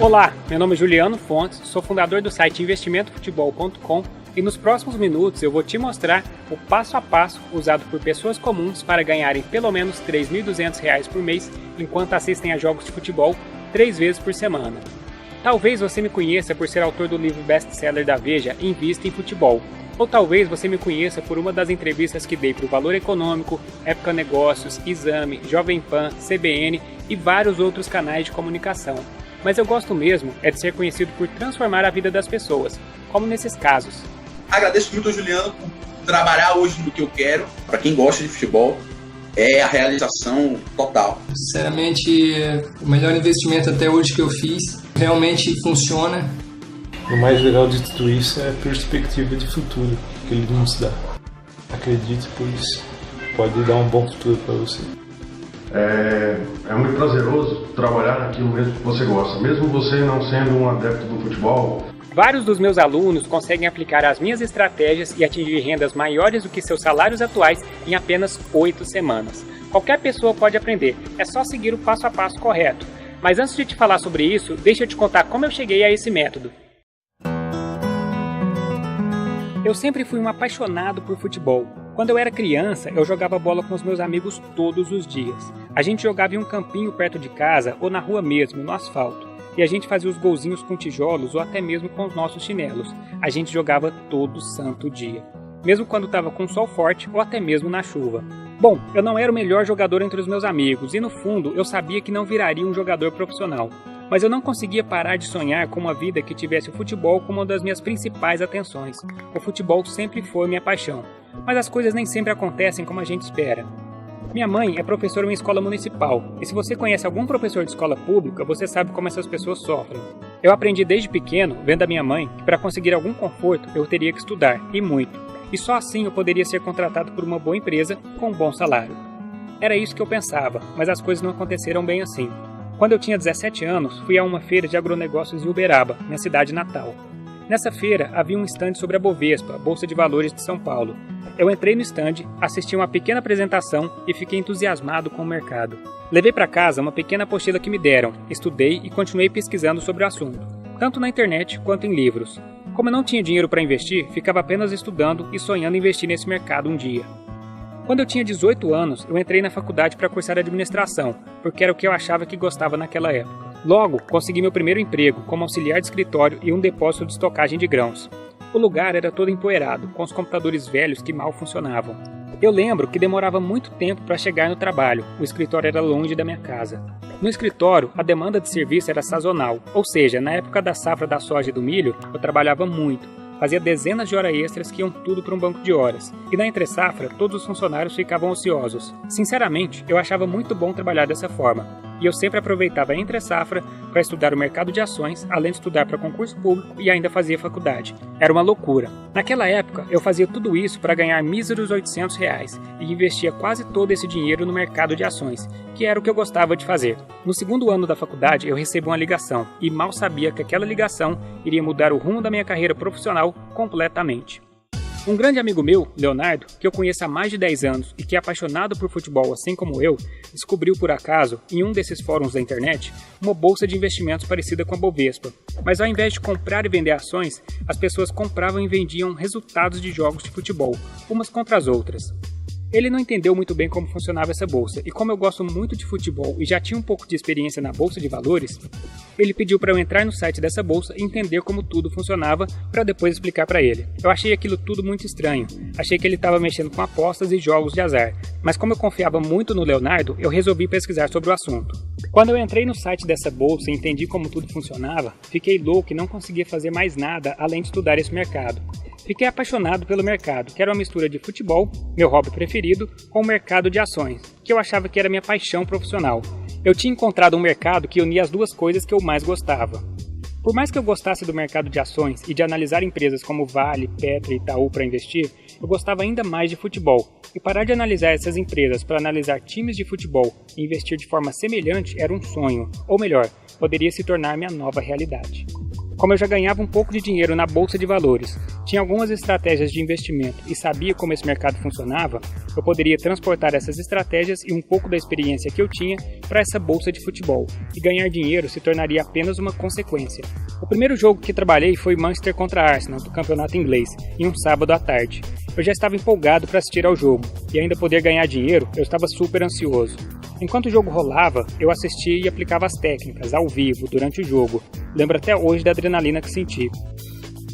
Olá, meu nome é Juliano Fontes, sou fundador do site investimentofutebol.com e nos próximos minutos eu vou te mostrar o passo a passo usado por pessoas comuns para ganharem pelo menos R$ 3.200 por mês enquanto assistem a jogos de futebol 3 vezes por semana. Talvez você me conheça por ser autor do livro best-seller da Veja, Invista em Futebol. Ou talvez você me conheça por uma das entrevistas que dei para o Valor Econômico, Época Negócios, Exame, Jovem Pan, CBN e vários outros canais de comunicação. Mas eu gosto mesmo é de ser conhecido por transformar a vida das pessoas, como nesses casos. Agradeço muito ao Juliano por trabalhar hoje no que eu quero. Para quem gosta de futebol, é a realização total. Sinceramente, o melhor investimento até hoje que eu fiz realmente funciona. O mais legal de tudo isso é a perspectiva de futuro que ele nos dá. Acredite, pois pode dar um bom futuro para você. É muito prazeroso trabalhar naquilo mesmo que você gosta, mesmo você não sendo um adepto do futebol. Vários dos meus alunos conseguem aplicar as minhas estratégias e atingir rendas maiores do que seus salários atuais em apenas 8 semanas. Qualquer pessoa pode aprender, é só seguir o passo a passo correto. Mas antes de te falar sobre isso, deixa eu te contar como eu cheguei a esse método. Eu sempre fui um apaixonado por futebol. Quando eu era criança, eu jogava bola com os meus amigos todos os dias. A gente jogava em um campinho perto de casa ou na rua mesmo, no asfalto. E a gente fazia os golzinhos com tijolos ou até mesmo com os nossos chinelos. A gente jogava todo santo dia, mesmo quando estava com sol forte ou até mesmo na chuva. Bom, eu não era o melhor jogador entre os meus amigos e no fundo eu sabia que não viraria um jogador profissional. Mas eu não conseguia parar de sonhar com uma vida que tivesse o futebol como uma das minhas principais atenções. O futebol sempre foi minha paixão, mas as coisas nem sempre acontecem como a gente espera. Minha mãe é professora em uma escola municipal, e se você conhece algum professor de escola pública, você sabe como essas pessoas sofrem. Eu aprendi desde pequeno, vendo a minha mãe, que para conseguir algum conforto eu teria que estudar, e muito. E só assim eu poderia ser contratado por uma boa empresa com um bom salário. Era isso que eu pensava, mas as coisas não aconteceram bem assim. Quando eu tinha 17 anos, fui a uma feira de agronegócios em Uberaba, minha cidade natal. Nessa feira havia um stand sobre a Bovespa, a Bolsa de Valores de São Paulo. Eu entrei no stand, assisti uma pequena apresentação e fiquei entusiasmado com o mercado. Levei para casa uma pequena apostila que me deram, estudei e continuei pesquisando sobre o assunto, tanto na internet quanto em livros. Como eu não tinha dinheiro para investir, ficava apenas estudando e sonhando em investir nesse mercado um dia. Quando eu tinha 18 anos, eu entrei na faculdade para cursar administração, porque era o que eu achava que gostava naquela época. Logo, consegui meu primeiro emprego como auxiliar de escritório em um depósito de estocagem de grãos. O lugar era todo empoeirado, com os computadores velhos que mal funcionavam. Eu lembro que demorava muito tempo para chegar no trabalho, o escritório era longe da minha casa. No escritório, a demanda de serviço era sazonal, ou seja, na época da safra da soja e do milho, eu trabalhava muito. Fazia dezenas de horas extras que iam tudo para um banco de horas. E na entre-safra, todos os funcionários ficavam ociosos. Sinceramente, eu achava muito bom trabalhar dessa forma. E eu sempre aproveitava a entre-safra para estudar o mercado de ações, além de estudar para concurso público e ainda fazia faculdade. Era uma loucura. Naquela época, eu fazia tudo isso para ganhar míseros R$800 e investia quase todo esse dinheiro no mercado de ações, que era o que eu gostava de fazer. No segundo ano da faculdade, eu recebi uma ligação e mal sabia que aquela ligação iria mudar o rumo da minha carreira profissional completamente. Um grande amigo meu, Leonardo, que eu conheço há mais de 10 anos e que é apaixonado por futebol assim como eu, descobriu por acaso, em um desses fóruns da internet, uma bolsa de investimentos parecida com a Bovespa. Mas ao invés de comprar e vender ações, as pessoas compravam e vendiam resultados de jogos de futebol, umas contra as outras. Ele não entendeu muito bem como funcionava essa bolsa, e como eu gosto muito de futebol e já tinha um pouco de experiência na bolsa de valores, ele pediu para eu entrar no site dessa bolsa e entender como tudo funcionava para depois explicar para ele. Eu achei aquilo tudo muito estranho, achei que ele estava mexendo com apostas e jogos de azar, mas como eu confiava muito no Leonardo, eu resolvi pesquisar sobre o assunto. Quando eu entrei no site dessa bolsa e entendi como tudo funcionava, fiquei louco e não conseguia fazer mais nada além de estudar esse mercado. Fiquei apaixonado pelo mercado, que era uma mistura de futebol, meu hobby preferido, com o mercado de ações, que eu achava que era minha paixão profissional. Eu tinha encontrado um mercado que unia as duas coisas que eu mais gostava. Por mais que eu gostasse do mercado de ações e de analisar empresas como Vale, Petro e Itaú para investir, eu gostava ainda mais de futebol. E parar de analisar essas empresas para analisar times de futebol e investir de forma semelhante era um sonho, ou melhor, poderia se tornar minha nova realidade. Como eu já ganhava um pouco de dinheiro na bolsa de valores, tinha algumas estratégias de investimento e sabia como esse mercado funcionava, eu poderia transportar essas estratégias e um pouco da experiência que eu tinha para essa bolsa de futebol, e ganhar dinheiro se tornaria apenas uma consequência. O primeiro jogo que trabalhei foi Manchester contra Arsenal, do campeonato inglês, em um sábado à tarde. Eu já estava empolgado para assistir ao jogo, e ainda poder ganhar dinheiro, eu estava super ansioso. Enquanto o jogo rolava, eu assistia e aplicava as técnicas, ao vivo, durante o jogo. Lembro até hoje da adrenalina que senti.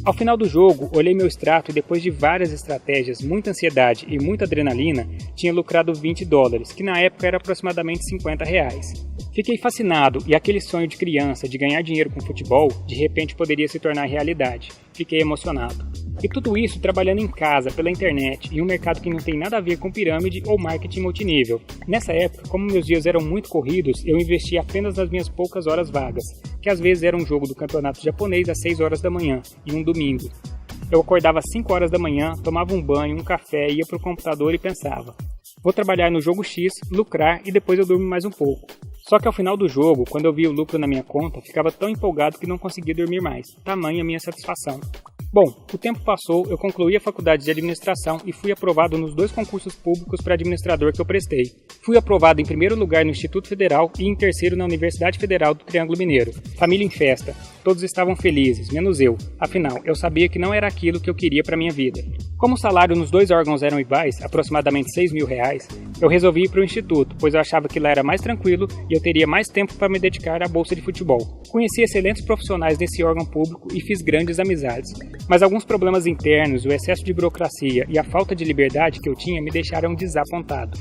Ao final do jogo, olhei meu extrato e depois de várias estratégias, muita ansiedade e muita adrenalina, tinha lucrado $20, que na época era aproximadamente R$50. Fiquei fascinado e aquele sonho de criança de ganhar dinheiro com futebol, de repente poderia se tornar realidade. Fiquei emocionado. E tudo isso trabalhando em casa, pela internet, em um mercado que não tem nada a ver com pirâmide ou marketing multinível. Nessa época, como meus dias eram muito corridos, eu investia apenas nas minhas poucas horas vagas, que às vezes era um jogo do campeonato japonês às 6 horas da manhã, e um domingo. Eu acordava às 5 horas da manhã, tomava um banho, um café, ia pro computador e pensava: vou trabalhar no jogo X, lucrar e depois eu durmo mais um pouco. Só que ao final do jogo, quando eu via o lucro na minha conta, ficava tão empolgado que não conseguia dormir mais, tamanha a minha satisfação. Bom, o tempo passou, eu concluí a faculdade de administração e fui aprovado nos 2 concursos públicos para administrador que eu prestei. Fui aprovado em primeiro lugar no Instituto Federal e em terceiro na Universidade Federal do Triângulo Mineiro. Família em festa. Todos estavam felizes, menos eu. Afinal, eu sabia que não era aquilo que eu queria para minha vida. Como o salário nos 2 órgãos eram iguais, aproximadamente R$6.000, eu resolvi ir para o instituto, pois eu achava que lá era mais tranquilo e eu teria mais tempo para me dedicar à bolsa de futebol. Conheci excelentes profissionais nesse órgão público e fiz grandes amizades. Mas alguns problemas internos, o excesso de burocracia e a falta de liberdade que eu tinha me deixaram desapontado.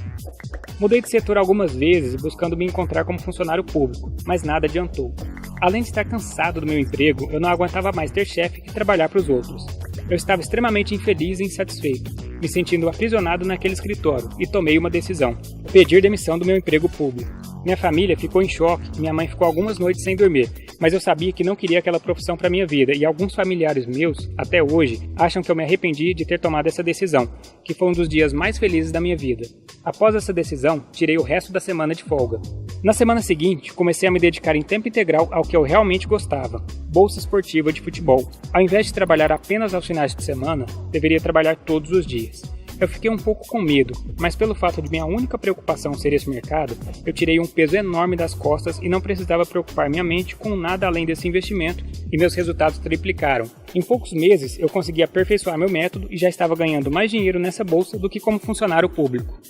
Mudei de setor algumas vezes buscando me encontrar como funcionário público, mas nada adiantou. Além de estar cansado do meu emprego, eu não aguentava mais ter chefe que trabalhar para os outros. Eu estava extremamente infeliz e insatisfeito, me sentindo aprisionado naquele escritório, e tomei uma decisão: pedir demissão do meu emprego público. Minha família ficou em choque e minha mãe ficou algumas noites sem dormir, mas eu sabia que não queria aquela profissão para minha vida, e alguns familiares meus, até hoje, acham que eu me arrependi de ter tomado essa decisão, que foi um dos dias mais felizes da minha vida. Após essa decisão, tirei o resto da semana de folga. Na semana seguinte, comecei a me dedicar em tempo integral ao que eu realmente gostava: bolsa esportiva de futebol. Ao invés de trabalhar apenas aos finais de semana, deveria trabalhar todos os dias. Eu fiquei um pouco com medo, mas pelo fato de minha única preocupação ser esse mercado, eu tirei um peso enorme das costas e não precisava preocupar minha mente com nada além desse investimento, e meus resultados triplicaram. Em poucos meses, eu consegui aperfeiçoar meu método e já estava ganhando mais dinheiro nessa bolsa do que como funcionário público.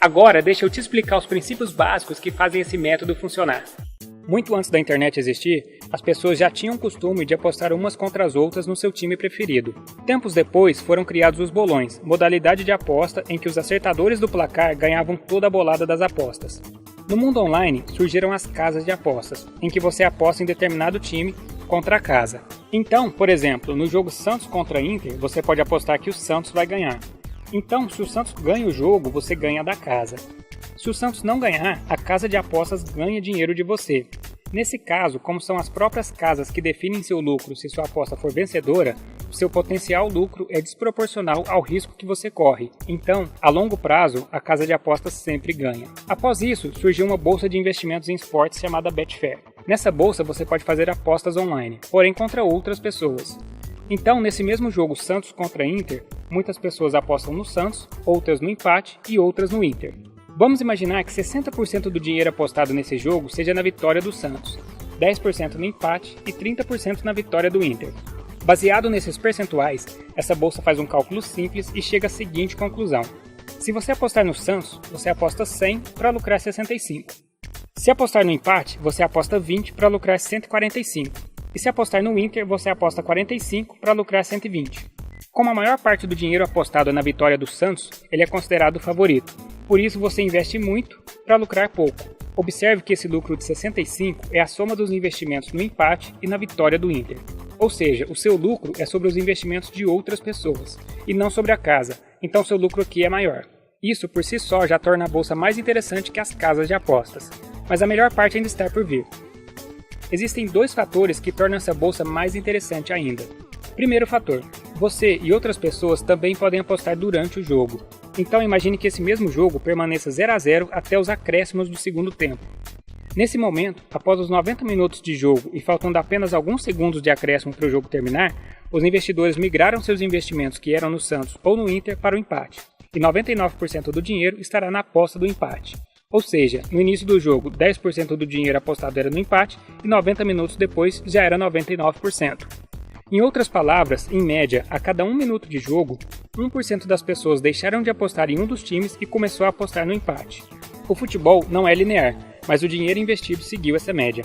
Agora, deixa eu te explicar os princípios básicos que fazem esse método funcionar. Muito antes da internet existir, as pessoas já tinham o costume de apostar umas contra as outras no seu time preferido. Tempos depois, foram criados os bolões, modalidade de aposta em que os acertadores do placar ganhavam toda a bolada das apostas. No mundo online, surgiram as casas de apostas, em que você aposta em determinado time contra a casa. Então, por exemplo, no jogo Santos contra Inter, você pode apostar que o Santos vai ganhar. Então, se o Santos ganha o jogo, você ganha da casa. Se o Santos não ganhar, a casa de apostas ganha dinheiro de você. Nesse caso, como são as próprias casas que definem seu lucro se sua aposta for vencedora, o seu potencial lucro é desproporcional ao risco que você corre. Então, a longo prazo, a casa de apostas sempre ganha. Após isso, surgiu uma bolsa de investimentos em esportes chamada Betfair. Nessa bolsa, você pode fazer apostas online, porém contra outras pessoas. Então, nesse mesmo jogo Santos contra Inter, muitas pessoas apostam no Santos, outras no empate e outras no Inter. Vamos imaginar que 60% do dinheiro apostado nesse jogo seja na vitória do Santos, 10% no empate e 30% na vitória do Inter. Baseado nesses percentuais, essa bolsa faz um cálculo simples e chega à seguinte conclusão: se você apostar no Santos, você aposta 100 para lucrar 65. Se apostar no empate, você aposta 20 para lucrar 145. E se apostar no Inter, você aposta 45 para lucrar 120. Como a maior parte do dinheiro apostado na vitória do Santos, ele é considerado o favorito. Por isso você investe muito para lucrar pouco. Observe que esse lucro de 65 é a soma dos investimentos no empate e na vitória do Inter. Ou seja, o seu lucro é sobre os investimentos de outras pessoas, e não sobre a casa, então seu lucro aqui é maior. Isso por si só já torna a bolsa mais interessante que as casas de apostas, mas a melhor parte ainda está por vir. Existem 2 fatores que tornam essa bolsa mais interessante ainda. Primeiro fator: você e outras pessoas também podem apostar durante o jogo. Então imagine que esse mesmo jogo permaneça 0 a 0 até os acréscimos do segundo tempo. Nesse momento, após os 90 minutos de jogo e faltando apenas alguns segundos de acréscimo para o jogo terminar, os investidores migraram seus investimentos que eram no Santos ou no Inter para o empate, e 99% do dinheiro estará na aposta do empate. Ou seja, no início do jogo, 10% do dinheiro apostado era no empate e 90 minutos depois já era 99%. Em outras palavras, em média, a cada 1 minuto de jogo, 1% das pessoas deixaram de apostar em um dos times e começou a apostar no empate. O futebol não é linear, mas o dinheiro investido seguiu essa média.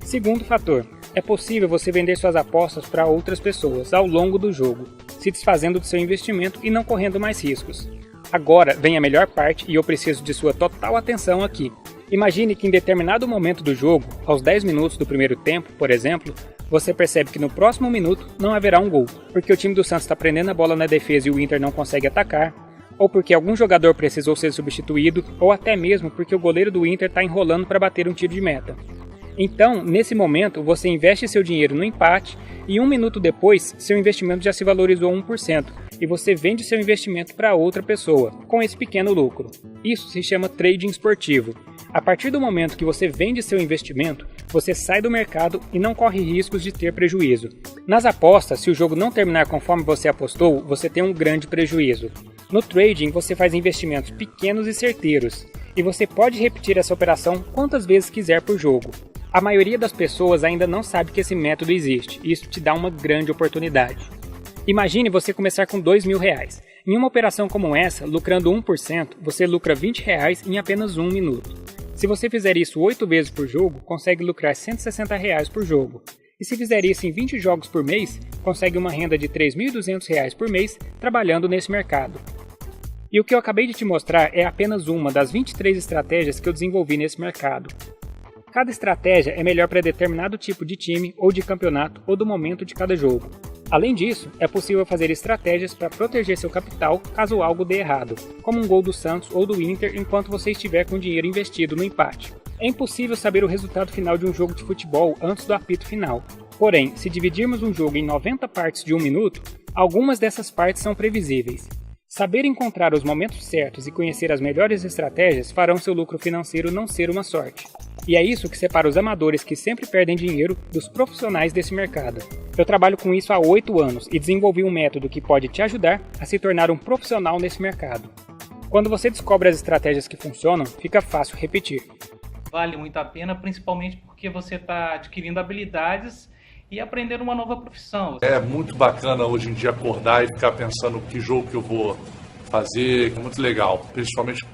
Segundo fator, é possível você vender suas apostas para outras pessoas ao longo do jogo, se desfazendo do seu investimento e não correndo mais riscos. Agora vem a melhor parte e eu preciso de sua total atenção aqui. Imagine que em determinado momento do jogo, aos 10 minutos do primeiro tempo, por exemplo, você percebe que no próximo minuto não haverá um gol, porque o time do Santos está prendendo a bola na defesa e o Inter não consegue atacar, ou porque algum jogador precisou ser substituído, ou até mesmo porque o goleiro do Inter está enrolando para bater um tiro de meta. Então, nesse momento, você investe seu dinheiro no empate e 1 minuto depois, seu investimento já se valorizou 1% e você vende seu investimento para outra pessoa, com esse pequeno lucro. Isso se chama trading esportivo. A partir do momento que você vende seu investimento, você sai do mercado e não corre riscos de ter prejuízo. Nas apostas, se o jogo não terminar conforme você apostou, você tem um grande prejuízo. No trading, você faz investimentos pequenos e certeiros, e você pode repetir essa operação quantas vezes quiser por jogo. A maioria das pessoas ainda não sabe que esse método existe, e isso te dá uma grande oportunidade. Imagine você começar com R$2.000. Em uma operação como essa, lucrando 1%, você lucra R$20 em apenas 1 minuto. Se você fizer isso 8 vezes por jogo, consegue lucrar R$160 por jogo. E se fizer isso em 20 jogos por mês, consegue uma renda de R$3.200 por mês trabalhando nesse mercado. E o que eu acabei de te mostrar é apenas uma das 23 estratégias que eu desenvolvi nesse mercado. Cada estratégia é melhor para determinado tipo de time ou de campeonato ou do momento de cada jogo. Além disso, é possível fazer estratégias para proteger seu capital caso algo dê errado, como um gol do Santos ou do Inter enquanto você estiver com dinheiro investido no empate. É impossível saber o resultado final de um jogo de futebol antes do apito final. Porém, se dividirmos um jogo em 90 partes de 1 minuto, algumas dessas partes são previsíveis. Saber encontrar os momentos certos e conhecer as melhores estratégias farão seu lucro financeiro não ser uma sorte. E é isso que separa os amadores que sempre perdem dinheiro dos profissionais desse mercado. Eu trabalho com isso há 8 anos e desenvolvi um método que pode te ajudar a se tornar um profissional nesse mercado. Quando você descobre as estratégias que funcionam, fica fácil repetir. Vale muito a pena, principalmente porque você está adquirindo habilidades e aprendendo uma nova profissão. É muito bacana hoje em dia acordar e ficar pensando que jogo que eu vou fazer, é muito legal, principalmente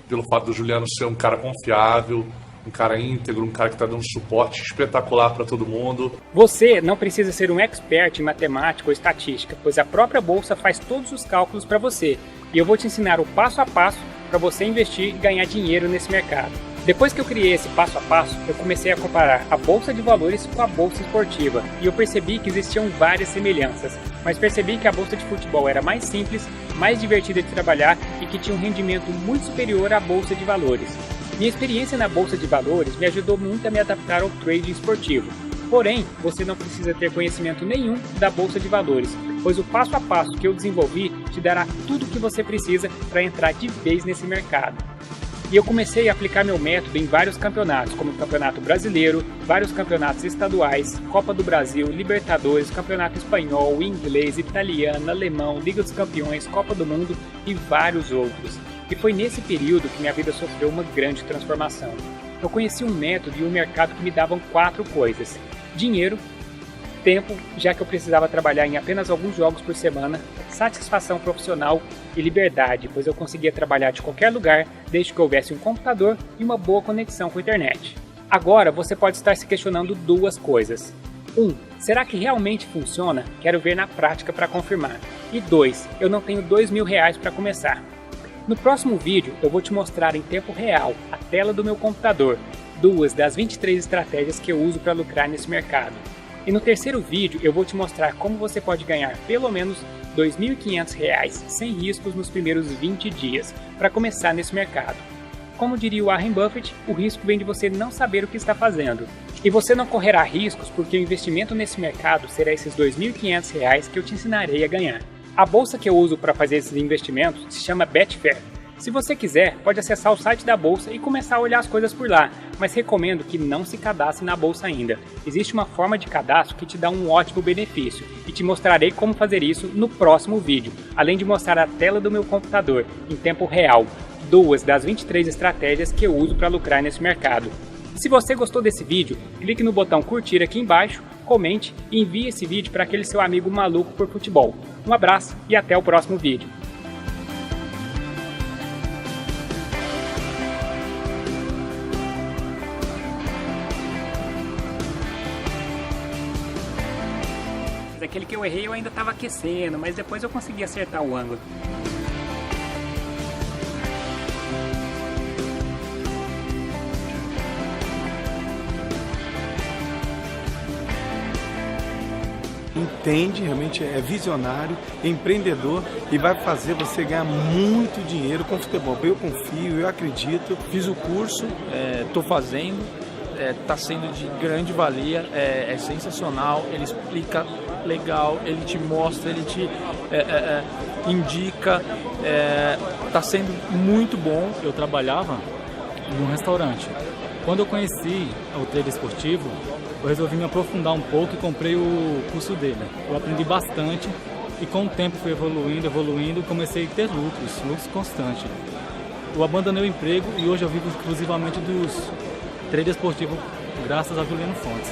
pelo fato do Juliano ser um cara confiável, um cara íntegro, um cara que está dando suporte espetacular para todo mundo. Você não precisa ser um expert em matemática ou estatística, pois a própria bolsa faz todos os cálculos para você. E eu vou te ensinar o passo a passo para você investir e ganhar dinheiro nesse mercado. Depois que eu criei esse passo a passo, eu comecei a comparar a bolsa de valores com a bolsa esportiva e eu percebi que existiam várias semelhanças, mas percebi que a bolsa de futebol era mais simples, mais divertida de trabalhar e que tinha um rendimento muito superior à bolsa de valores. Minha experiência na bolsa de valores me ajudou muito a me adaptar ao trading esportivo. Porém, você não precisa ter conhecimento nenhum da bolsa de valores, pois o passo a passo que eu desenvolvi te dará tudo o que você precisa para entrar de vez nesse mercado. E eu comecei a aplicar meu método em vários campeonatos, como o Campeonato Brasileiro, vários campeonatos estaduais, Copa do Brasil, Libertadores, Campeonato Espanhol, Inglês, Italiano, Alemão, Liga dos Campeões, Copa do Mundo e vários outros. E foi nesse período que minha vida sofreu uma grande transformação. Eu conheci um método e um mercado que me davam 4 coisas: dinheiro, tempo, já que eu precisava trabalhar em apenas alguns jogos por semana, satisfação profissional e liberdade, pois eu conseguia trabalhar de qualquer lugar, desde que houvesse um computador e uma boa conexão com a internet. Agora você pode estar se questionando 2 coisas. 1. Será que realmente funciona? Quero ver na prática para confirmar. E 2. Eu não tenho R$2.000 para começar. No próximo vídeo eu vou te mostrar em tempo real, a tela do meu computador, 2 das 23 estratégias que eu uso para lucrar nesse mercado. E no terceiro vídeo eu vou te mostrar como você pode ganhar pelo menos R$2.500 sem riscos nos primeiros 20 dias para começar nesse mercado. Como diria o Warren Buffett, o risco vem de você não saber o que está fazendo. E você não correrá riscos porque o investimento nesse mercado será esses R$2.500 que eu te ensinarei a ganhar. A bolsa que eu uso para fazer esses investimentos se chama Betfair. Se você quiser, pode acessar o site da Bolsa e começar a olhar as coisas por lá, mas recomendo que não se cadastre na Bolsa ainda. Existe uma forma de cadastro que te dá um ótimo benefício e te mostrarei como fazer isso no próximo vídeo, além de mostrar a tela do meu computador, em tempo real, 2 das 23 estratégias que eu uso para lucrar nesse mercado. Se você gostou desse vídeo, clique no botão curtir aqui embaixo, comente e envie esse vídeo para aquele seu amigo maluco por futebol. Um abraço e até o próximo vídeo. Aquele que eu errei eu ainda estava aquecendo, mas depois eu consegui acertar o ângulo. Entende, realmente é visionário, empreendedor e vai fazer você ganhar muito dinheiro com futebol. Eu confio, eu acredito. Fiz o curso, estou fazendo, está sendo de grande valia, é sensacional, ele explica legal, ele te mostra, ele te indica, está sendo muito bom. Eu trabalhava num restaurante. Quando eu conheci o trader esportivo, eu resolvi me aprofundar um pouco e comprei o curso dele. Eu aprendi bastante e com o tempo fui evoluindo e comecei a ter lucros constantes. Eu abandonei o emprego e hoje eu vivo exclusivamente dos traders esportivos graças a Juliano Fontes.